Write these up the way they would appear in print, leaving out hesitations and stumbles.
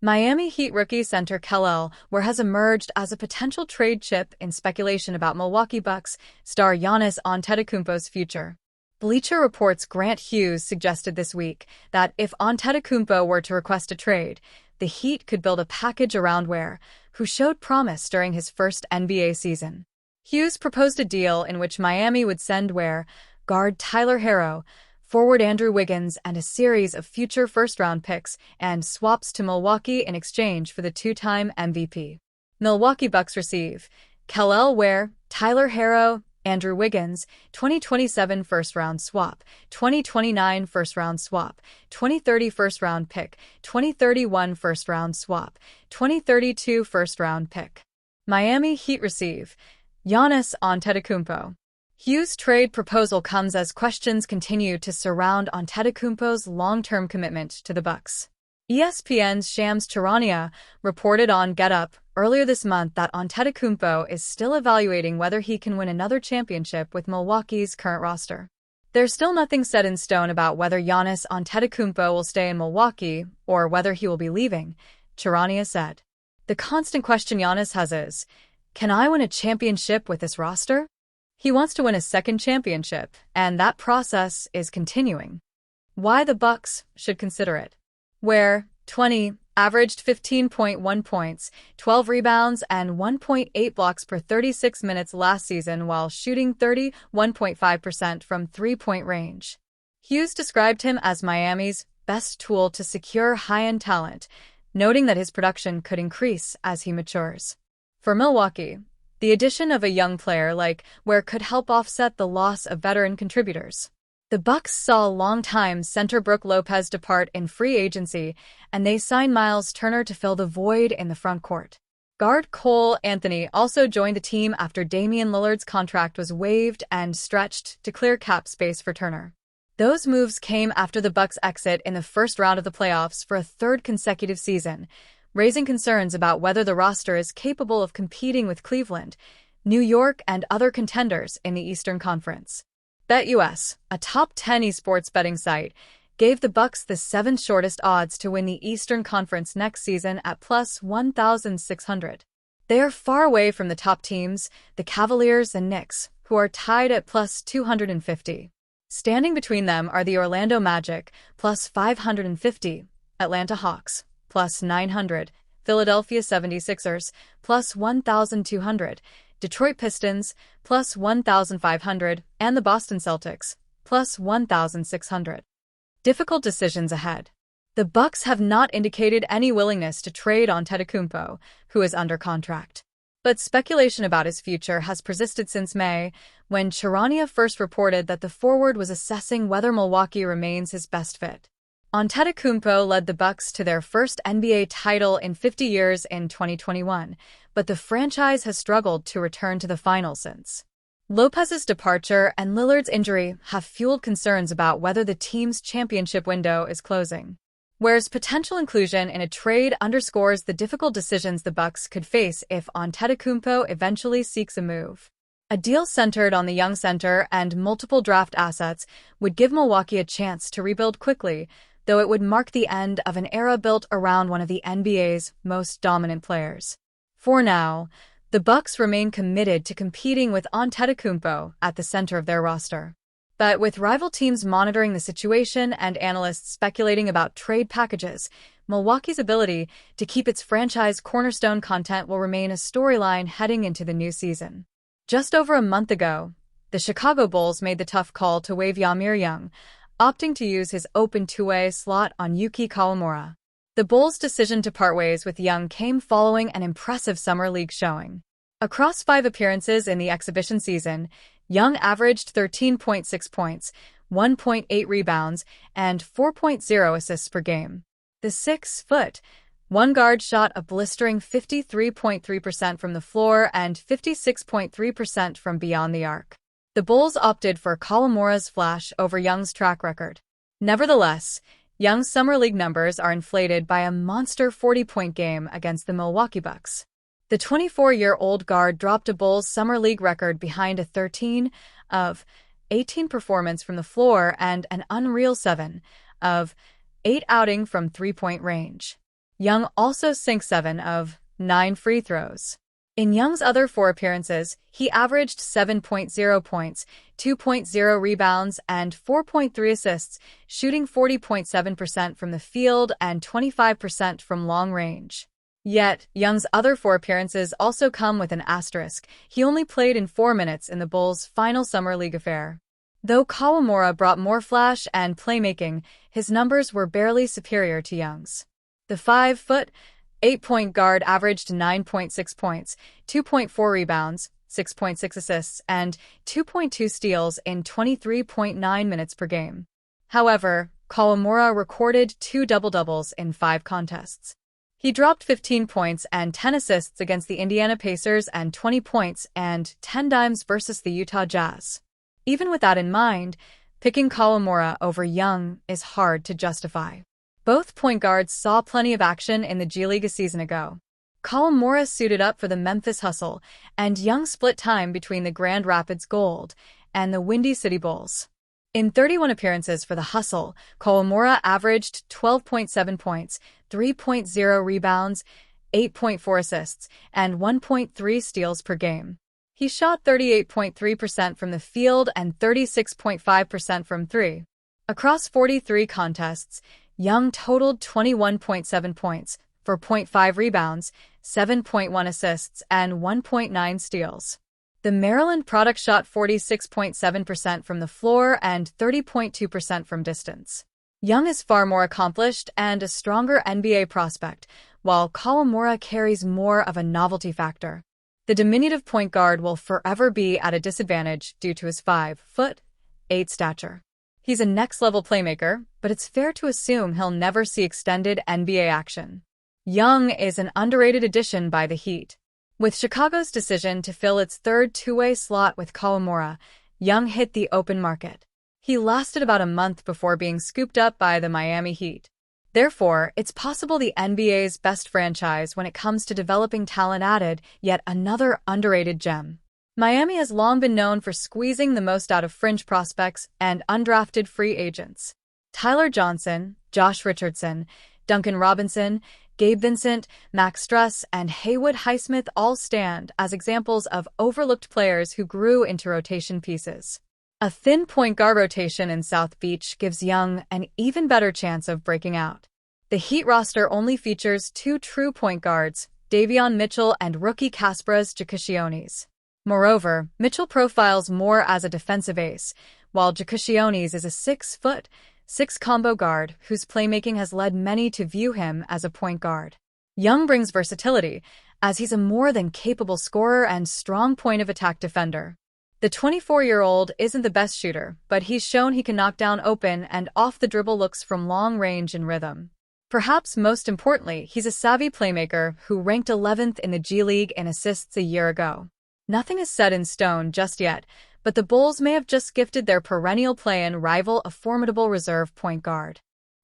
Miami Heat rookie center Kel'el Ware has emerged as a potential trade chip in speculation about Milwaukee Bucks star Giannis Antetokounmpo's future. Bleacher Report's Grant Hughes suggested this week that if Antetokounmpo were to request a trade, the Heat could build a package around Ware, who showed promise during his first NBA season. Hughes proposed a deal in which Miami would send Ware, guard Tyler Herro, forward Andrew Wiggins, and a series of future first-round picks and swaps to Milwaukee in exchange for the two-time MVP. Milwaukee Bucks receive Kel'el Ware, Tyler Herro, Andrew Wiggins, 2027 first-round swap, 2029 first-round swap, 2030 first-round pick, 2031 first-round swap, 2032 first-round pick. Miami Heat receive Giannis Antetokounmpo. Hughes' trade proposal comes as questions continue to surround Antetokounmpo's long-term commitment to the Bucks. ESPN's Shams Charania reported on Get Up earlier this month that Antetokounmpo is still evaluating whether he can win another championship with Milwaukee's current roster. There's still nothing set in stone about whether Giannis Antetokounmpo will stay in Milwaukee or whether he will be leaving, Charania said. The constant question Giannis has is, can I win a championship with this roster? He wants to win a second championship, and that process is continuing. Why the Bucks should consider it. Ware, 20, averaged 15.1 points, 12 rebounds, and 1.8 blocks per 36 minutes last season while shooting 31.5% from three-point range. Hughes described him as Miami's best tool to secure high-end talent, noting that his production could increase as he matures. For Milwaukee, the addition of a young player like Ware could help offset the loss of veteran contributors. The Bucks saw longtime center Brook Lopez depart in free agency, and they signed Miles Turner to fill the void in the front court. Guard Cole Anthony also joined the team after Damian Lillard's contract was waived and stretched to clear cap space for Turner. Those moves came after the Bucks' exit in the first round of the playoffs for a third consecutive season, raising concerns about whether the roster is capable of competing with Cleveland, New York, and other contenders in the Eastern Conference. BetUS, a top 10 esports betting site, gave the Bucks the seventh shortest odds to win the Eastern Conference next season at plus 1,600. They are far away from the top teams, the Cavaliers and Knicks, who are tied at plus 250. Standing between them are the Orlando Magic, plus 550, Atlanta Hawks, plus 900, Philadelphia 76ers, plus 1,200, Detroit Pistons, plus 1,500, and the Boston Celtics, plus 1,600. Difficult decisions ahead. The Bucks have not indicated any willingness to trade Antetokounmpo, who is under contract. But speculation about his future has persisted since May, when Charania first reported that the forward was assessing whether Milwaukee remains his best fit. Antetokounmpo led the Bucks to their first NBA title in 50 years in 2021, but the franchise has struggled to return to the finals since. Lopez's departure and Lillard's injury have fueled concerns about whether the team's championship window is closing. Ware's potential inclusion in a trade underscores the difficult decisions the Bucks could face if Antetokounmpo eventually seeks a move. A deal centered on the young center and multiple draft assets would give Milwaukee a chance to rebuild quickly, though it would mark the end of an era built around one of the NBA's most dominant players. For now, the Bucks remain committed to competing with Antetokounmpo at the center of their roster. But with rival teams monitoring the situation and analysts speculating about trade packages, Milwaukee's ability to keep its franchise cornerstone content will remain a storyline heading into the new season. Just over a month ago, the Chicago Bulls made the tough call to waive Ymir Young, opting to use his open two-way slot on Yuki Kawamura. The Bulls' decision to part ways with Young came following an impressive summer league showing. Across 5 appearances in the exhibition season, Young averaged 13.6 points, 1.8 rebounds, and 4.0 assists per game. The 6'1" guard shot a blistering 53.3% from the floor and 56.3% from beyond the arc. The Bulls opted for Kawamura's flash over Young's track record. Nevertheless, Young's summer league numbers are inflated by a monster 40-point game against the Milwaukee Bucks. The 24-year-old guard dropped a Bulls summer league record behind a 13 of 18 performance from the floor and an unreal 7 of 8 outing from three-point range. Young also sinks 7 of 9 free throws. In Young's other 4 appearances, he averaged 7.0 points, 2.0 rebounds, and 4.3 assists, shooting 40.7% from the field and 25% from long range. Yet, Young's other 4 appearances also come with an asterisk. He only played in 4 minutes in the Bulls' final summer league affair. Though Kawamura brought more flash and playmaking, his numbers were barely superior to Young's. The 5', 8-point guard averaged 9.6 points, 2.4 rebounds, 6.6 assists, and 2.2 steals in 23.9 minutes per game. However, Kawamura recorded 2 double-doubles in 5 contests. He dropped 15 points and 10 assists against the Indiana Pacers and 20 points and 10 dimes versus the Utah Jazz. Even with that in mind, picking Kawamura over Young is hard to justify. Both point guards saw plenty of action in the G League a season ago. Kawamura suited up for the Memphis Hustle, and Young split time between the Grand Rapids Gold and the Windy City Bulls. In 31 appearances for the Hustle, Kawamura averaged 12.7 points, 3.0 rebounds, 8.4 assists, and 1.3 steals per game. He shot 38.3% from the field and 36.5% from 3. Across 43 contests, Young totaled 21.7 points, 4.5 rebounds, 7.1 assists, and 1.9 steals. The Maryland product shot 46.7% from the floor and 30.2% from distance. Young is far more accomplished and a stronger NBA prospect, while Kawamura carries more of a novelty factor. The diminutive point guard will forever be at a disadvantage due to his 5'8" stature. He's a next-level playmaker, but it's fair to assume he'll never see extended NBA action. Young is an underrated addition by the Heat. With Chicago's decision to fill its third two-way slot with Kawamura, Young hit the open market. He lasted about a month before being scooped up by the Miami Heat. Therefore, it's possible the NBA's best franchise when it comes to developing talent added yet another underrated gem. Miami has long been known for squeezing the most out of fringe prospects and undrafted free agents. Tyler Johnson, Josh Richardson, Duncan Robinson, Gabe Vincent, Max Strus, and Haywood Highsmith all stand as examples of overlooked players who grew into rotation pieces. A thin point guard rotation in South Beach gives Young an even better chance of breaking out. The Heat roster only features 2 true point guards, Davion Mitchell and rookie Kasparas Giannis. Moreover, Mitchell profiles more as a defensive ace, while Giannis is a 6'6" combo guard whose playmaking has led many to view him as a point guard. Young brings versatility, as he's a more than capable scorer and strong point-of-attack defender. The 24-year-old isn't the best shooter, but he's shown he can knock down open and off-the-dribble looks from long range and rhythm. Perhaps most importantly, he's a savvy playmaker who ranked 11th in the G League in assists a year ago. Nothing is set in stone just yet, but the Bulls may have just gifted their perennial play-in rival a formidable reserve point guard.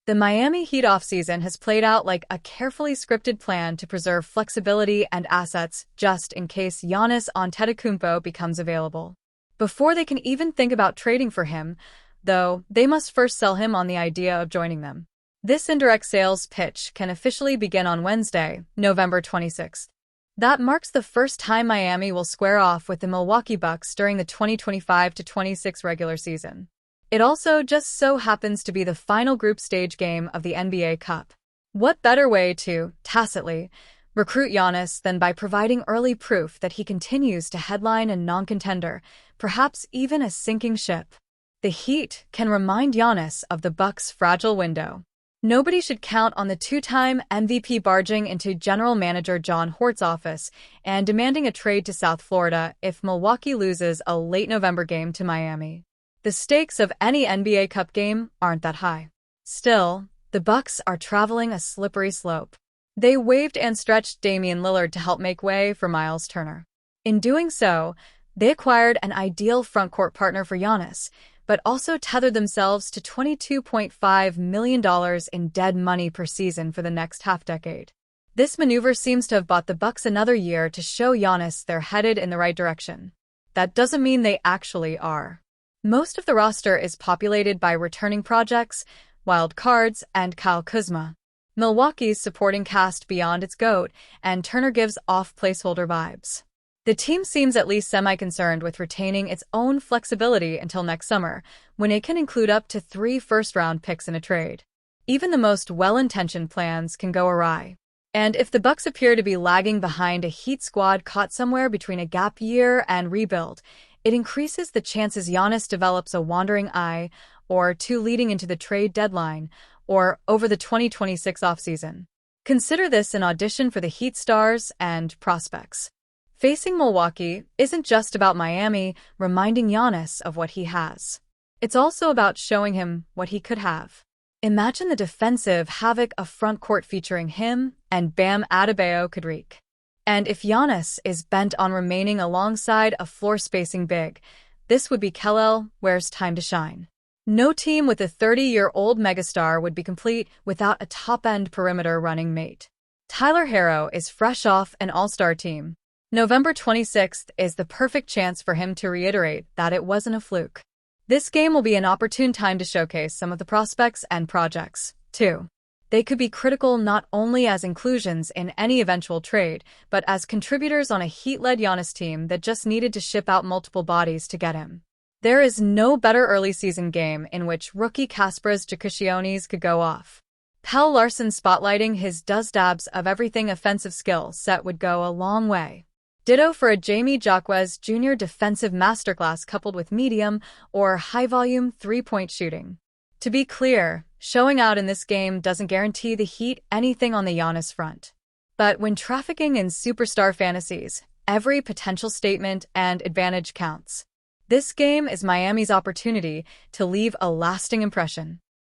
The Miami Heat offseason has played out like a carefully scripted plan to preserve flexibility and assets just in case Giannis Antetokounmpo becomes available. Before they can even think about trading for him, though, they must first sell him on the idea of joining them. This indirect sales pitch can officially begin on Wednesday, November 26th. That marks the first time Miami will square off with the Milwaukee Bucks during the 2025-26 regular season. It also just so happens to be the final group stage game of the NBA Cup. What better way to, tacitly, recruit Giannis than by providing early proof that he continues to headline a non-contender, perhaps even a sinking ship? The Heat can remind Giannis of the Bucks' fragile window. Nobody should count on the two-time MVP barging into general manager John Hort's office and demanding a trade to South Florida if Milwaukee loses a late November game to Miami. The stakes of any NBA Cup game aren't that high. Still, the Bucks are traveling a slippery slope. They waived and stretched Damian Lillard to help make way for Miles Turner. In doing so, they acquired an ideal frontcourt partner for Giannis, but also tethered themselves to $22.5 million in dead money per season for the next half-decade. This maneuver seems to have bought the Bucks another year to show Giannis they're headed in the right direction. That doesn't mean they actually are. Most of the roster is populated by returning projects, wild cards, and Kyle Kuzma. Milwaukee's supporting cast beyond its GOAT, and Turner gives off placeholder vibes. The team seems at least semi-concerned with retaining its own flexibility until next summer, when it can include up to 3 first-round picks in a trade. Even the most well-intentioned plans can go awry. And if the Bucks appear to be lagging behind a Heat squad caught somewhere between a gap year and rebuild, it increases the chances Giannis develops a wandering eye or two leading into the trade deadline or over the 2026 offseason. Consider this an audition for the Heat stars and prospects. Facing Milwaukee isn't just about Miami reminding Giannis of what he has. It's also about showing him what he could have. Imagine the defensive havoc a front court featuring him and Bam Adebayo could wreak. And if Giannis is bent on remaining alongside a floor-spacing big, this would be Kel'el Ware's time to shine. No team with a 30-year-old megastar would be complete without a top-end perimeter running mate. Tyler Herro is fresh off an all-star team. November 26th is the perfect chance for him to reiterate that it wasn't a fluke. This game will be an opportune time to showcase some of the prospects and projects, too. They could be critical not only as inclusions in any eventual trade, but as contributors on a Heat-led Giannis team that just needed to ship out multiple bodies to get him. There is no better early season game in which rookie Kasparas Jakušionis could go off. Pelle Larsson spotlighting his does-dabs of everything offensive skill set would go a long way. Ditto for a Jamie Jaquez Jr. defensive masterclass coupled with medium or high-volume three-point shooting. To be clear, showing out in this game doesn't guarantee the Heat anything on the Giannis front. But when trafficking in superstar fantasies, every potential statement and advantage counts. This game is Miami's opportunity to leave a lasting impression.